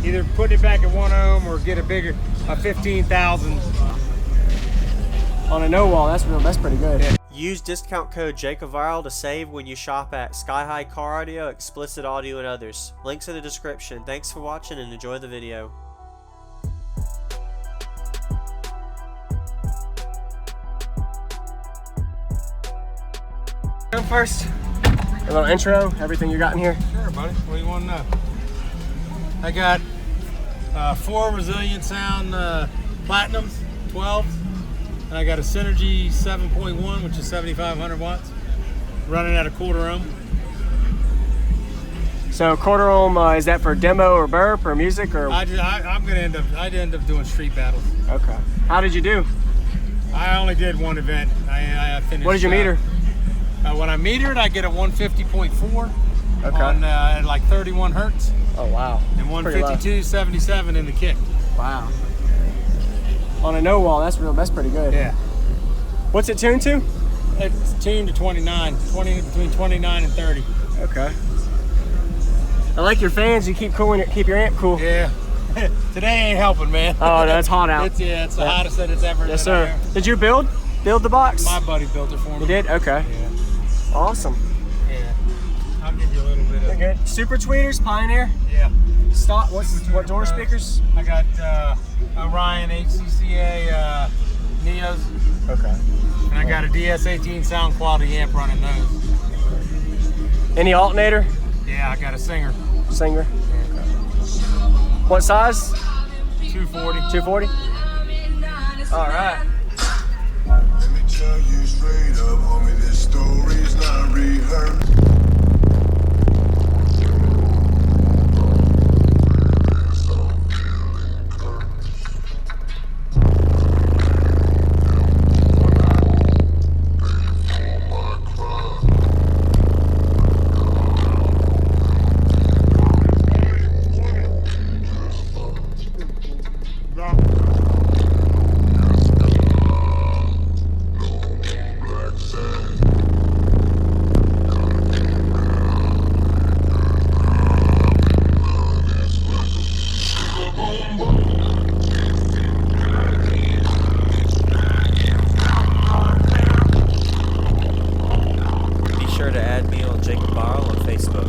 either putting it back at 1 ohm or get a 15,000 on a no wall. That's pretty good. Yeah. Use discount code JACOBVIRAL to save when you shop at Sky High Car Audio, Explicit Audio, and others. Links in the description. Thanks for watching and enjoy the video. Come first. A little intro, everything you got in here. Sure, buddy. What do you want to know? I got 4 Resilient Sound Platinums, 12s, and I got a Synergy 7.1, which is 7,500 watts, running at a 1/4 ohm. So 1/4 ohm, is that for demo or burp or music or? I'd end up doing street battles. Okay. How did you do? I only did one event. I finished. What did you meter? When I metered, I get a 150.4 Okay. on at like 31 hertz. Oh wow. And 152.77 in the kick. Wow. On a no wall, that's pretty good. Yeah. What's it tuned to? It's tuned to 29, between 29 and 30. Okay. I like your fans. You keep your amp cool. Yeah. Today ain't helping, man. Oh, no, it's hot out. It's the hottest that it's ever been. Yes, sir. Did you build the box? My buddy built it for me. You did? Okay. Yeah. Awesome. Yeah. I'll give you a little bit of. Good. Super tweeters, Pioneer. Yeah. Stock. What door speakers? I got Orion HCCA Neos. Okay. And I got a DS18 sound quality amp running those. Any alternator? Yeah, I got a Singer. Singer. Okay. What size? 240. 240. All right. Let me tell you straight up, homie, this story's not rehearsed. Be sure to add me on Jacob Viral on Facebook.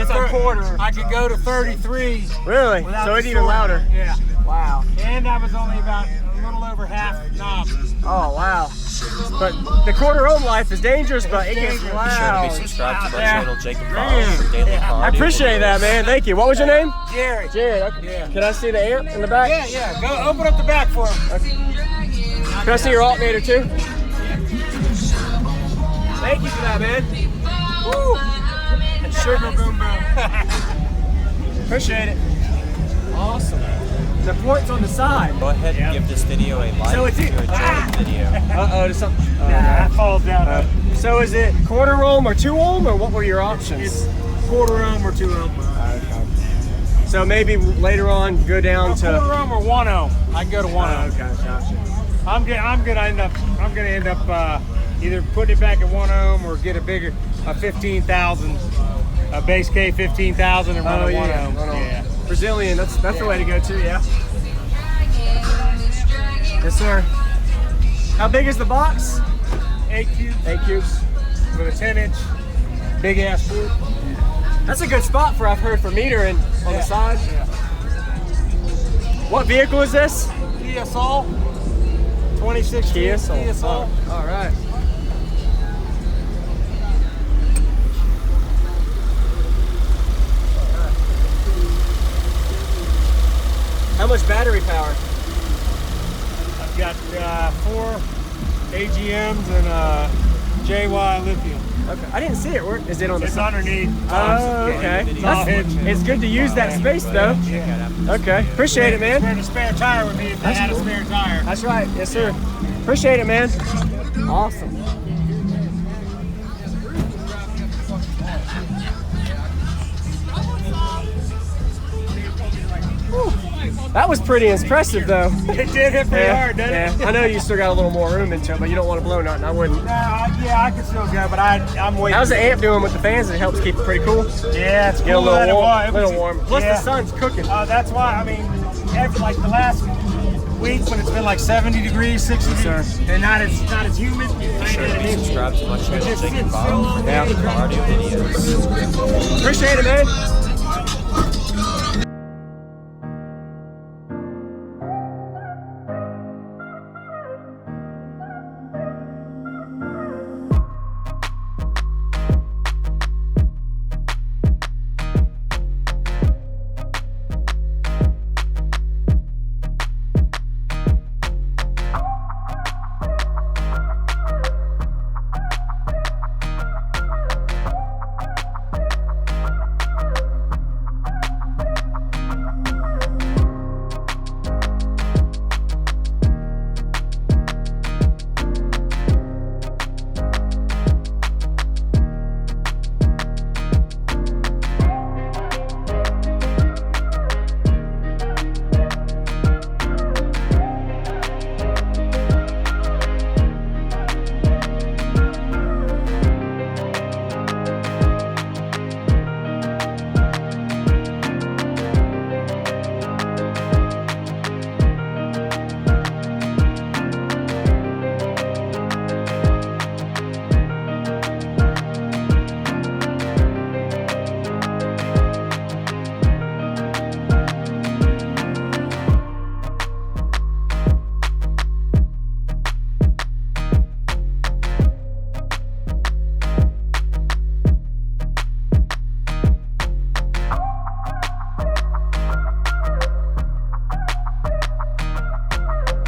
It's a quarter. I could go to 33. Really? without So the it's even louder. Yeah. Wow. And I was only about a little over half knob. Oh wow. But the 1/4 ohm life is dangerous, but it gets dangerous. Be sure to loud. be subscribed to my Yeah. channel, Jacob Viral, for daily car I audio appreciate that, videos. man. Thank you. What was your name? Jerry. Jared. Okay. Yeah. Can I see the amp in the back? Yeah. Go open up the back for him. Can I see your alternator too? Thank you for that, man. Woo! And sugar boom boom. Appreciate it. Awesome. The port's on the side. Go ahead and give this video a like So it's if you enjoyed the video. Uh-oh, there's something. That falls down. So is it 1/4 ohm or 2 ohm, or what were your options? It's 1/4 ohm or 2 ohm. So maybe later on go down to 1/4 ohm or 1 ohm. I can go to 1 ohm. Okay, gotcha. I'm gonna end up either putting it back at 1 ohm or get a 15,000, a base K 15,000 and run a 1 ohm. Yeah. Brazilian, that's the way to go too, yeah. Yes, sir. How big is the box? 8 cubes 8 cubes. with a 10-inch big ass boot. That's a good spot for, I've heard, for metering on the side. Yeah. What vehicle is this? Kia Soul. 2016 Kia Soul. Soul. Oh, all right. How much battery power? I've got 4 AGMs and JY lithium. Okay. I didn't see it. Where is it on the It's side? underneath. Oh, okay. It's all hidden. It's good to use that space though. Okay. Appreciate it, man. There's a spare tire with me if they had a spare tire. That's right. Yes, sir. Appreciate it, man. Awesome. Whew. That was pretty impressive, though. It did hit pretty hard, didn't it? I know you still got a little more room into it, but you don't want to blow nothing. I wouldn't. No, yeah, I can still go, but I'm waiting. How's the amp doing with the fans? It helps keep it pretty cool. Yeah, it's Get a cool. little warm. It was- warm. Plus yeah. the sun's cooking. That's why, I mean, like the last week when it's been like 70 degrees, 60 degrees, and not as humid. Subscribe to my channel, Just Jake sitting Viral, for still. daily cardio videos. Appreciate it, man.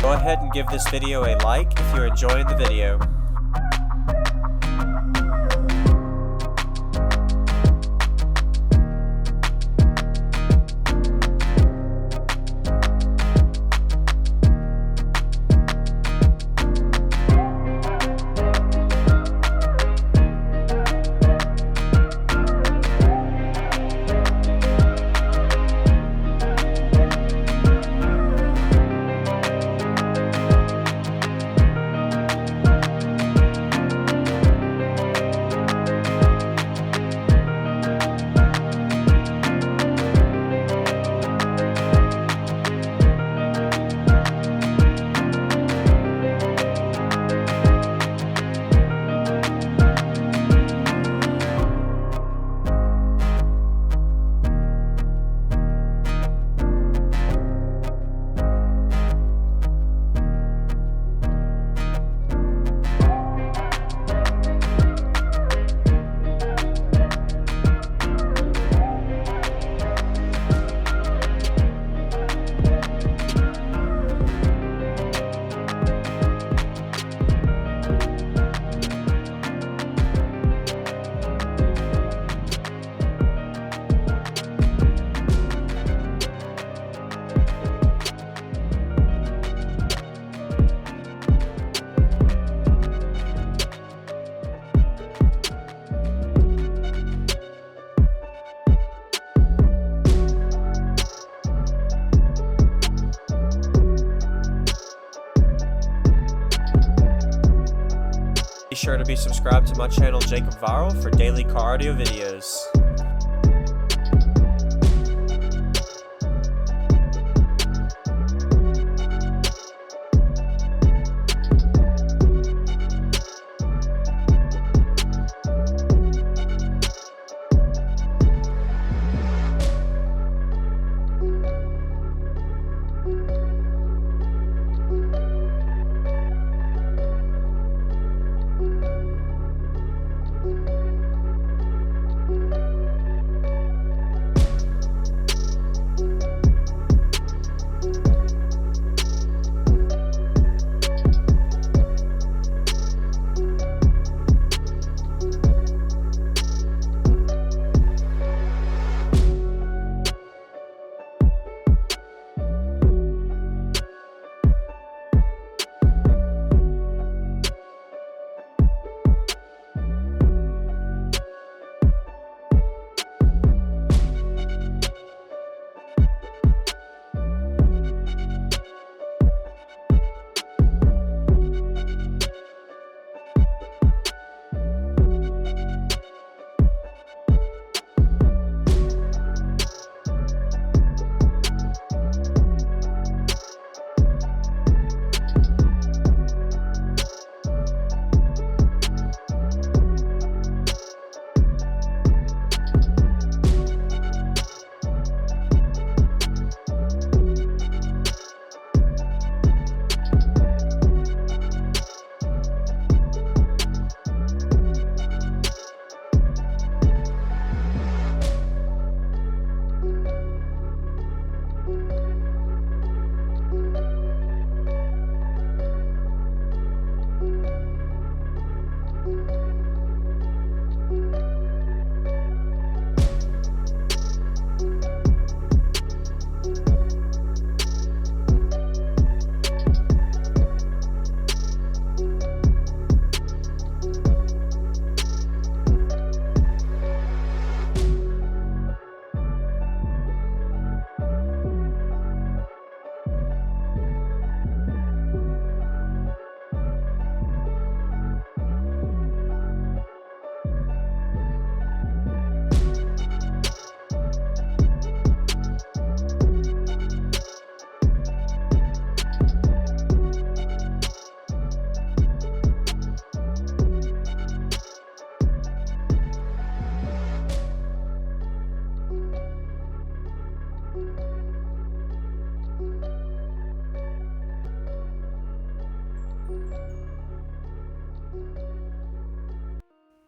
Go ahead and give this video a like if you're enjoying the video. Be sure to be subscribed to my channel, Jacob Viral, for daily cardio videos.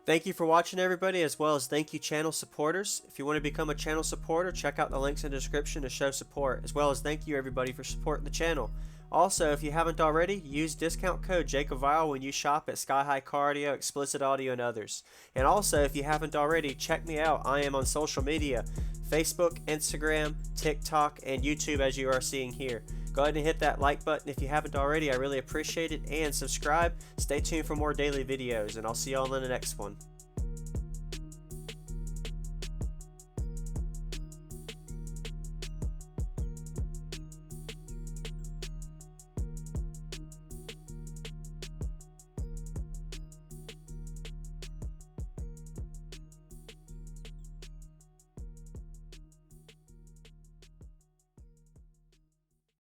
Thank you for watching, everybody, as well as thank you channel supporters. If you want to become a channel supporter, check out the links in the description to show support, as well as thank you everybody for supporting the channel. Also, if you haven't already, use discount code JACOBVIRAL when you shop at Sky High Car Audio, Explicit Audio, and others. And also, if you haven't already, check me out. I am on social media, Facebook, Instagram, TikTok, and YouTube, as you are seeing here. Go ahead and hit that like button if you haven't already. I really appreciate it. And subscribe. Stay tuned for more daily videos, and I'll see y'all in the next one.